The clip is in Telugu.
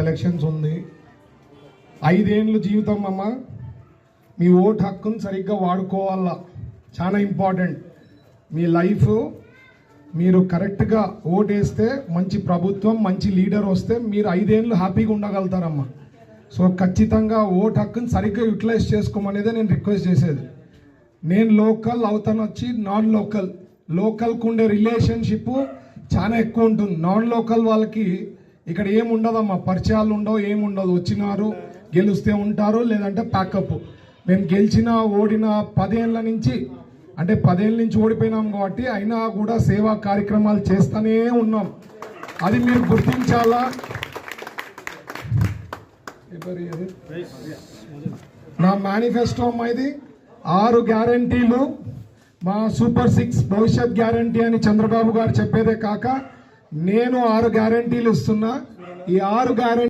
ఎలక్షన్స్ ఉంది. 5 ఏళ్ళు జీవితం అమ్మ. మీ ఓటు హక్కును సరిగ్గా వాడుకోవాలా, చాలా ఇంపార్టెంట్. మీ లైఫ్ మీరు కరెక్ట్గా ఓటేస్తే మంచి ప్రభుత్వం, మంచి లీడర్ వస్తే మీరు 5 ఏళ్ళు హ్యాపీగా ఉండగలుగుతారమ్మా. సో ఖచ్చితంగా ఓటు హక్కును సరిగ్గా యూటిలైజ్ చేసుకోమనేదే నేను రిక్వెస్ట్ చేసేది. నేను లోకల్, అవుతాను వచ్చి నాన్ లోకల్. లోకల్కు ఉండే రిలేషన్షిప్ చాలా ఎక్కువ ఉంటుంది. నాన్ లోకల్ వాళ్ళకి ఇక్కడ ఏముండదమ్మా, పరిచయాలు ఉండవు, ఏముండదు. వచ్చినారు, గెలిస్తే ఉంటారు, లేదంటే ప్యాకప్. మేము గెలిచిన ఓడిన 10 ఏళ్ళ నుంచి, అంటే 10 ఏళ్ళ నుంచి ఓడిపోయినాం కాబట్టి అయినా కూడా సేవా కార్యక్రమాలు చేస్తూనే ఉన్నాం. అది మీరు గుర్తించాలా. నా మేనిఫెస్టో అమ్మాయిది 6 గ్యారంటీలు. మా సూపర్ 6 భవిష్యత్ గ్యారంటీ అని చంద్రబాబు గారు చెప్పేదే కాక నేను 6 గ్యారంటీలు ఇస్తున్నా. ఈ 6 గ్యారంటీ